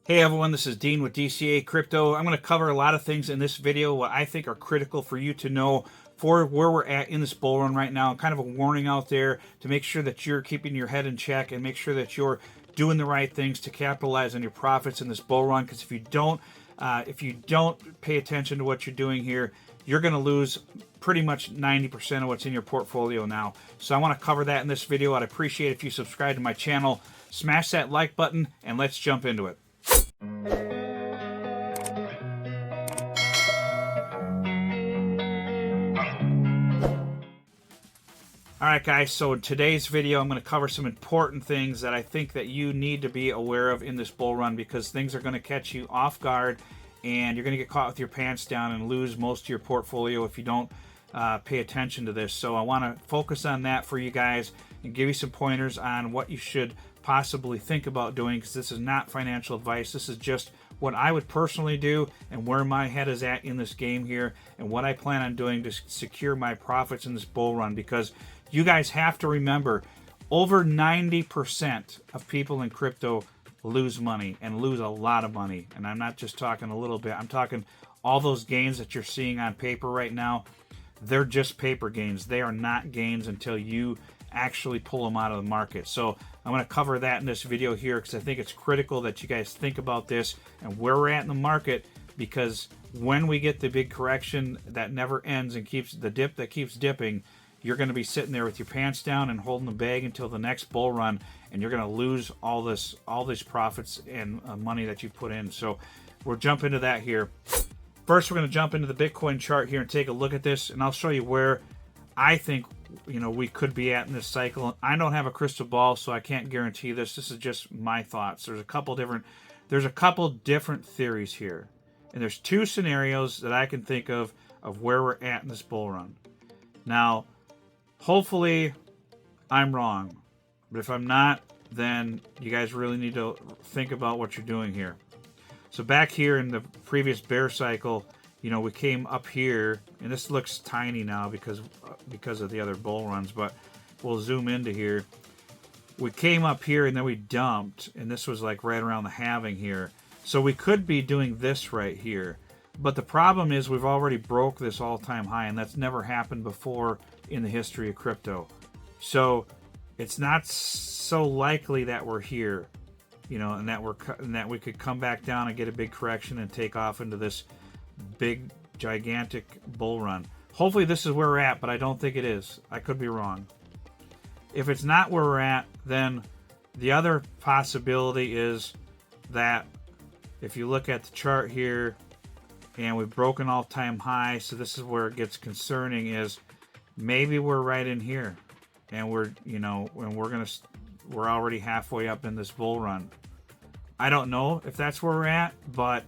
Hey everyone, this is Dean with DCA Crypto. I'm going to cover a lot of things in this video, what I think are critical for you to know for where we're at in this bull run right now. Kind of a warning out there to make sure that you're keeping your head in check and make sure that you're doing the right things to capitalize on your profits in this bull run. Because if you don't pay attention to what you're doing here, you're going to lose pretty much 90% of what's in your portfolio now. So I want to cover that in this video. I'd appreciate if you subscribe to my channel, smash that like button, and let's jump into it. Alright guys, so in today's video I'm going to cover some important things that I think that you need to be aware of in this bull run, because things are going to catch you off guard and you're going to get caught with your pants down and lose most of your portfolio if you don't pay attention to this. So I want to focus on that for you guys and give you some pointers on what you should possibly think about doing, because this is not financial advice. This is just what I would personally do and where my head is at in this game here and what I plan on doing to secure my profits in this bull run. Because you guys have to remember, over 90% of people in crypto lose money, and lose a lot of money. And I'm not just talking a little bit. I'm talking all those gains that you're seeing on paper right now. They're just paper gains. They are not gains until you actually pull them out of the market. So I'm going to cover that in this video here, because I think it's critical that you guys think about this and where we're at in the market. Because when we get the big correction that never ends and keeps the dip that keeps dipping, you're going to be sitting there with your pants down and holding the bag until the next bull run, and you're going to lose all these profits and money that you put in. So we'll jump into that here. First, we're going to jump into the Bitcoin chart here and take a look at this, and I'll show you where I think we could be at in this cycle. I don't have a crystal ball, so I can't guarantee this. This is just my thoughts. There's a couple different theories here, and there's two scenarios that I can think of where we're at in this bull run. Now, hopefully I'm wrong, but if I'm not, then you guys really need to think about what you're doing here. So back here in the previous bear cycle, we came up here, and this looks tiny now because of the other bull runs, but we'll zoom into here. We came up here and then we dumped, and this was like right around the halving here. So we could be doing this right here. But the problem is we've already broke this all-time high, and that's never happened before in the history of crypto. So it's not so likely that we're here, and that we could come back down and get a big correction and take off into this big, gigantic bull run. Hopefully this is where we're at, but I don't think it is. I could be wrong. If it's not where we're at, then the other possibility is that if you look at the chart here, and we've broken all-time high, so this is where it gets concerning, is maybe we're right in here, and we're already halfway up in this bull run. I don't know if that's where we're at, but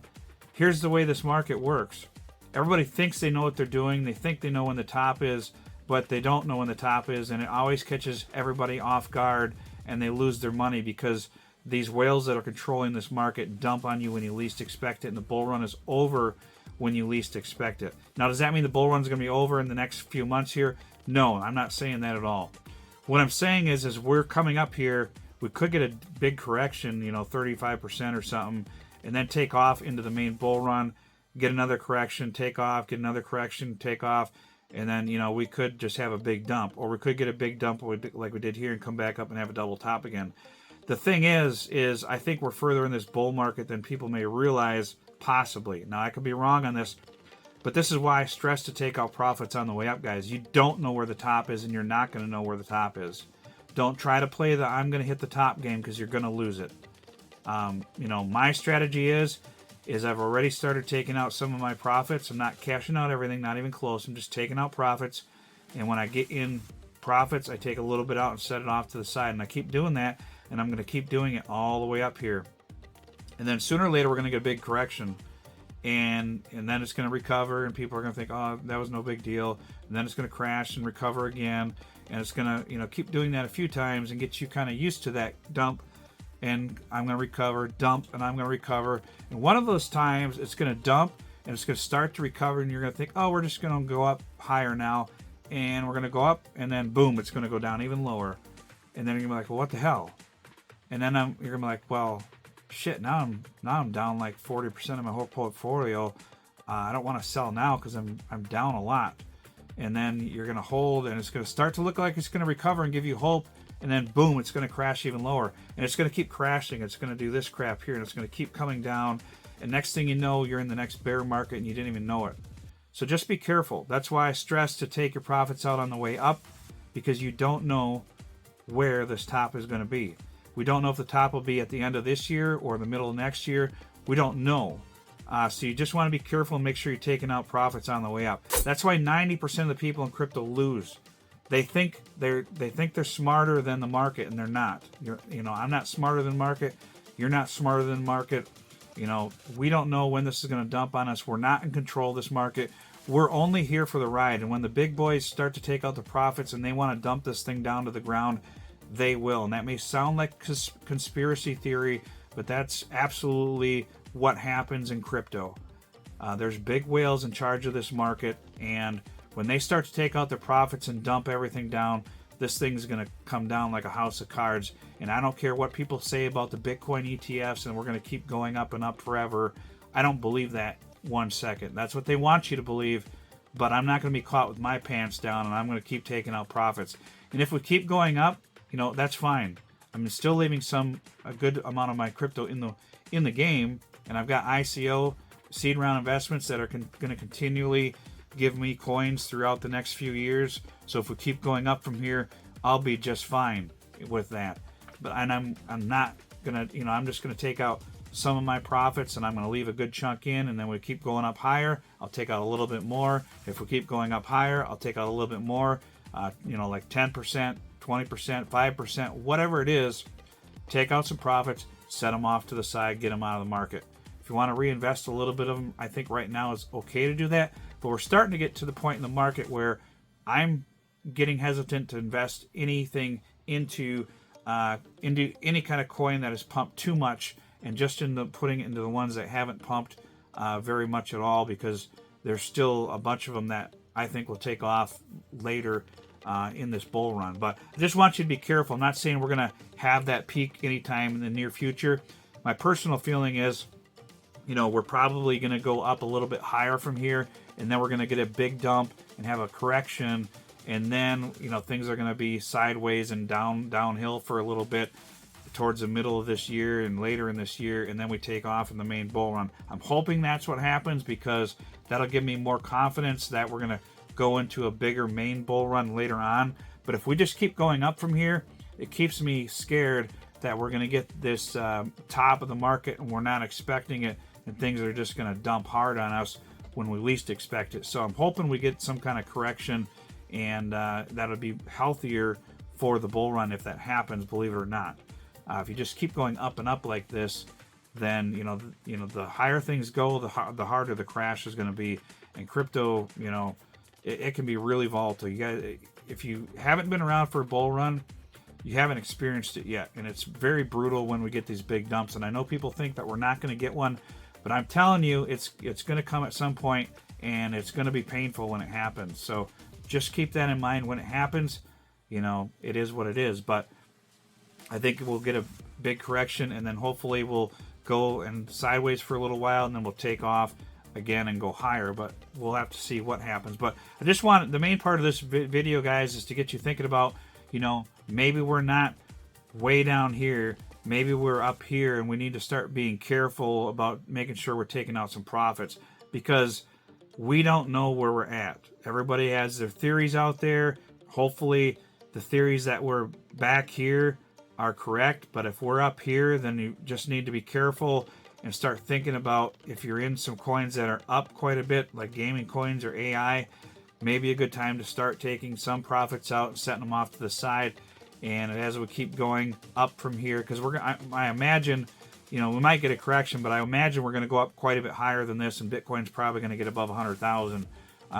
here's the way this market works. Everybody thinks they know what they're doing. They think they know when the top is, but they don't know when the top is, and it always catches everybody off guard, and they lose their money because these whales that are controlling this market dump on you when you least expect it, and the bull run is over when you least expect it. Now, does that mean the bull run is going to be over in the next few months here? No, I'm not saying that at all. What I'm saying is we're coming up here. We could get a big correction, 35% or something, and then take off into the main bull run, get another correction, take off, get another correction, take off, and then, we could just have a big dump, or we could get a big dump like we did here and come back up and have a double top again. The thing is I think we're further in this bull market than people may realize, possibly. Now, I could be wrong on this, but this is why I stress to take out profits on the way up, guys. You don't know where the top is, and you're not going to know where the top is. Don't try to play the I'm going to hit the top game, because you're going to lose it. My strategy is I've already started taking out some of my profits. I'm not cashing out everything, not even close. I'm just taking out profits, and when I get in profits, I take a little bit out and set it off to the side, and I keep doing that, and I'm going to keep doing it all the way up here. And then sooner or later, we're going to get a big correction. And then it's going to recover, and people are going to think, oh, that was no big deal. And then it's going to crash and recover again. And it's going to, keep doing that a few times and get you kind of used to that dump. And I'm going to recover, dump, and I'm going to recover. And one of those times, it's going to dump, and it's going to start to recover. And you're going to think, oh, we're just going to go up higher now. And we're going to go up, and then boom, it's going to go down even lower. And then you're going to be like, well, what the hell? And then you're going to be like, well, shit, now I'm down like 40% of my whole portfolio. I don't want to sell now because I'm down a lot. And then you're going to hold, and it's going to start to look like it's going to recover and give you hope, and then boom, it's going to crash even lower, and it's going to keep crashing. It's going to do this crap here, and it's going to keep coming down, and next thing you know, you're in the next bear market and you didn't even know it. So just be careful. That's why I stress to take your profits out on the way up, because you don't know where this top is going to be. We don't know if the top will be at the end of this year or the middle of next year. We don't know. So you just want to be careful and make sure you're taking out profits on the way up. That's why 90% of the people in crypto lose. They think they're smarter than the market, and they're not. I'm not smarter than market. You're not smarter than market. We don't know when this is going to dump on us. We're not in control of this market. We're only here for the ride. And when the big boys start to take out the profits and they want to dump this thing down to the ground, they will. And that may sound like conspiracy theory, but that's absolutely what happens in crypto. There's big whales in charge of this market, and when they start to take out their profits and dump everything down, this thing's going to come down like a house of cards. And I don't care what people say about the Bitcoin ETFs and we're going to keep going up and up forever. I don't believe that 1 second. That's what they want you to believe, but I'm not going to be caught with my pants down, and I'm going to keep taking out profits. And if we keep going up, that's fine. I'm still leaving a good amount of my crypto in the game, and I've got ICO seed round investments that are going to continually give me coins throughout the next few years. So if we keep going up from here, I'll be just fine with that. But I'm not gonna, I'm just gonna take out some of my profits, and I'm gonna leave a good chunk in, and then we keep going up higher, I'll take out a little bit more. If we keep going up higher, I'll take out a little bit more. Like 10%, 20%, 5%, whatever it is. Take out some profits, set them off to the side, get them out of the market. If you want to reinvest a little bit of them, I think right now is okay to do that. But we're starting to get to the point in the market where I'm getting hesitant to invest anything into any kind of coin that is pumped too much, and just putting it into the ones that haven't pumped very much at all, because there's still a bunch of them that I think will take off later in this bull run. But I just want you to be careful. I'm not saying we're going to have that peak anytime in the near future. My personal feeling is, we're probably going to go up a little bit higher from here, and then we're going to get a big dump and have a correction, and then things are going to be sideways and downhill for a little bit towards the middle of this year and later in this year, and then we take off in the main bull run. I'm hoping that's what happens, because that'll give me more confidence that we're going to go into a bigger main bull run later on. But if we just keep going up from here, it keeps me scared that we're going to get this top of the market and we're not expecting it, and things are just going to dump hard on us when we least expect it. So I'm hoping we get some kind of correction, and that'll be healthier for the bull run if that happens, believe it or not. If you just keep going up and up like this, then the higher things go, the harder the crash is going to be. And crypto, it can be really volatile. You guys, if you haven't been around for a bull run, you haven't experienced it yet, and it's very brutal when we get these big dumps. And I know people think that we're not going to get one, but I'm telling you, it's going to come at some point, and it's going to be painful when it happens. So just keep that in mind when it happens. It is what it is. But I think we'll get a big correction, and then hopefully we'll go and sideways for a little while, and then we'll take off again and go higher. But we'll have to see what happens. But I just want, the main part of this video, guys, is to get you thinking about, maybe we're not way down here. Maybe we're up here, and we need to start being careful about making sure we're taking out some profits, because we don't know where we're at. Everybody has their theories out there. Hopefully the theories that we're back here are correct, but if we're up here, then you just need to be careful and start thinking about, if you're in some coins that are up quite a bit, like gaming coins or AI, maybe a good time to start taking some profits out and setting them off to the side. And as we keep going up from here, because I imagine, we might get a correction, but I imagine we're going to go up quite a bit higher than this, and Bitcoin's probably going to get above 100,000.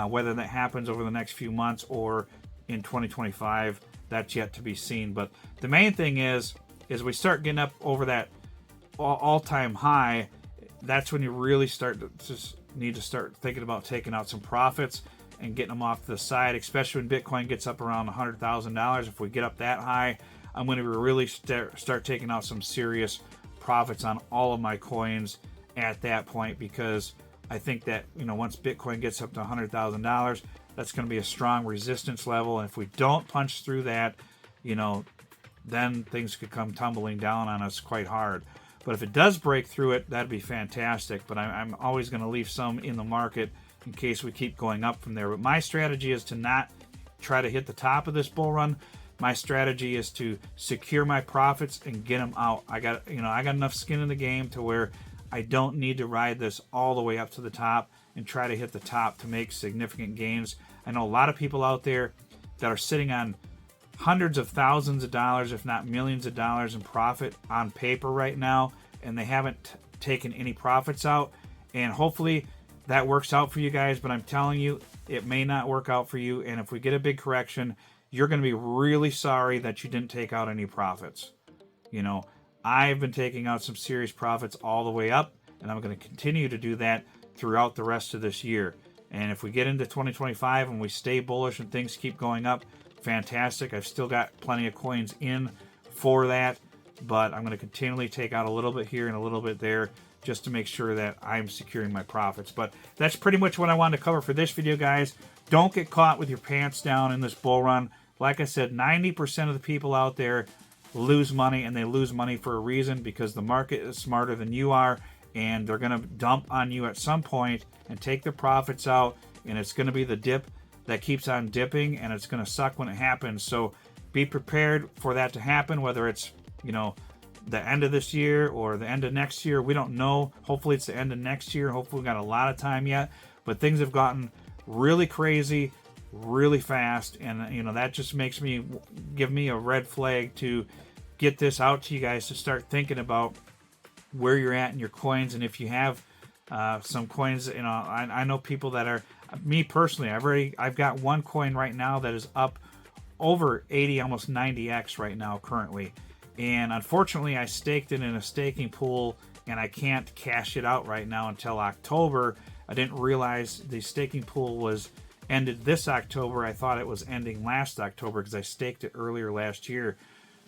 Whether that happens over the next few months or in 2025, that's yet to be seen. But the main thing is we start getting up over that all-time high. That's when you really need to start thinking about taking out some profits and getting them off to the side, especially when Bitcoin gets up around $100,000. If we get up that high, I'm going to really start taking out some serious profits on all of my coins at that point, because I think that, you know, once Bitcoin gets up to $100,000, that's going to be a strong resistance level. And if we don't punch through that, you know, then things could come tumbling down on us quite hard. But if it does break through it, that'd be fantastic. But I'm always going to leave some in the market in case we keep going up from there. But my strategy is to not try to hit the top of this bull run. My strategy is to secure my profits and get them out. I got enough skin in the game to where I don't need to ride this all the way up to the top and try to hit the top to make significant gains. I know a lot of people out there that are sitting on hundreds of thousands of dollars, if not millions of dollars in profit on paper right now, and they haven't taken any profits out. And hopefully that works out for you guys, but I'm telling you, it may not work out for you. And if we get a big correction, you're going to be really sorry that you didn't take out any profits. You know, I've been taking out some serious profits all the way up, and I'm going to continue to do that throughout the rest of this year. And if we get into 2025 and we stay bullish and things keep going up, fantastic. I've still got plenty of coins in for that, but I'm going to continually take out a little bit here and a little bit there just to make sure that I'm securing my profits. But that's pretty much what I wanted to cover for this video, guys. Don't get caught with your pants down in this bull run. Like I said, 90% of the people out there lose money, and they lose money for a reason, because the market is smarter than you are, and they're going to dump on you at some point and take the profits out, and it's going to be the dip that keeps on dipping, and it's going to suck when it happens. So be prepared for that to happen, whether it's, you know, the end of this year or the end of next year. We don't know. Hopefully it's the end of next year. Hopefully we've got a lot of time yet, but things have gotten really crazy really fast, and you know, that just makes me give me a red flag to get this out to you guys to start thinking about where you're at in your coins. And if you have some coins, you know, I know people that are, me personally, I've got one coin right now that is up over 80, almost 90x right now currently. And unfortunately, I staked it in a staking pool, and I can't cash it out right now until October. I didn't realize the staking pool was ended this October. I thought it was ending last October because I staked it earlier last year.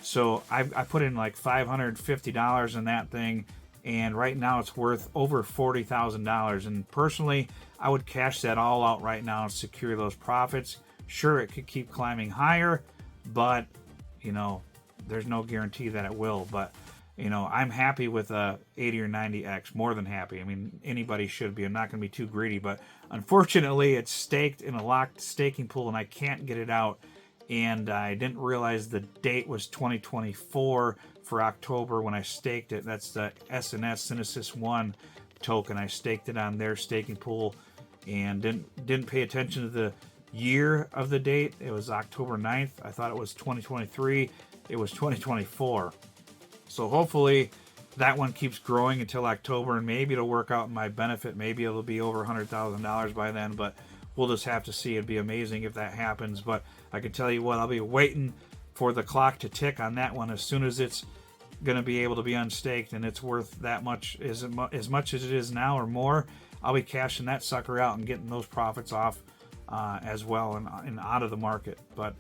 So I put in like $550 in that thing, and right now it's worth over $40,000. And personally, I would cash that all out right now and secure those profits. Sure, it could keep climbing higher, but you know, there's no guarantee that it will. But you know, I'm happy with a 80 or 90x, more than happy. I mean, anybody should be. I'm not going to be too greedy, but unfortunately, it's staked in a locked staking pool, and I can't get it out. And I didn't realize the date was 2024 for October when I staked it. That's the SNS Synesis 1 token. I staked it on their staking pool and didn't pay attention to the year of the date. It was October 9th. I thought it was 2023. It was 2024. So hopefully that one keeps growing until October, and maybe it'll work out in my benefit. Maybe it'll be over $100,000 by then, but we'll just have to see. It'd be amazing if that happens. But I can tell you what, I'll be waiting for the clock to tick on that one. As soon as it's going to be able to be unstaked and it's worth that much, as much as it is now or more, I'll be cashing that sucker out and getting those profits off as well, and out of the market. But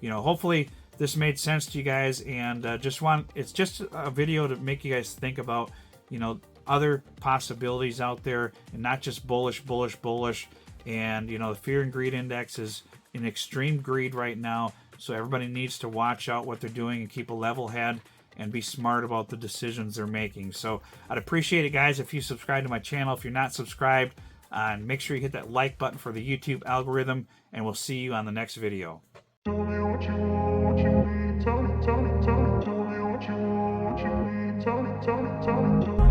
you know, hopefully this made sense to you guys, and it's just a video to make you guys think about, you know, other possibilities out there, and not just bullish. And you know, the fear and greed index is in extreme greed right now, so everybody needs to watch out what they're doing and keep a level head and be smart about the decisions they're making. So I'd appreciate it, guys, if you subscribe to my channel. If you're not subscribed, and make sure you hit that like button for the YouTube algorithm, and we'll see you on the next video. Tell me what you want, what you need. Tell me what you want, what you need. Tell me.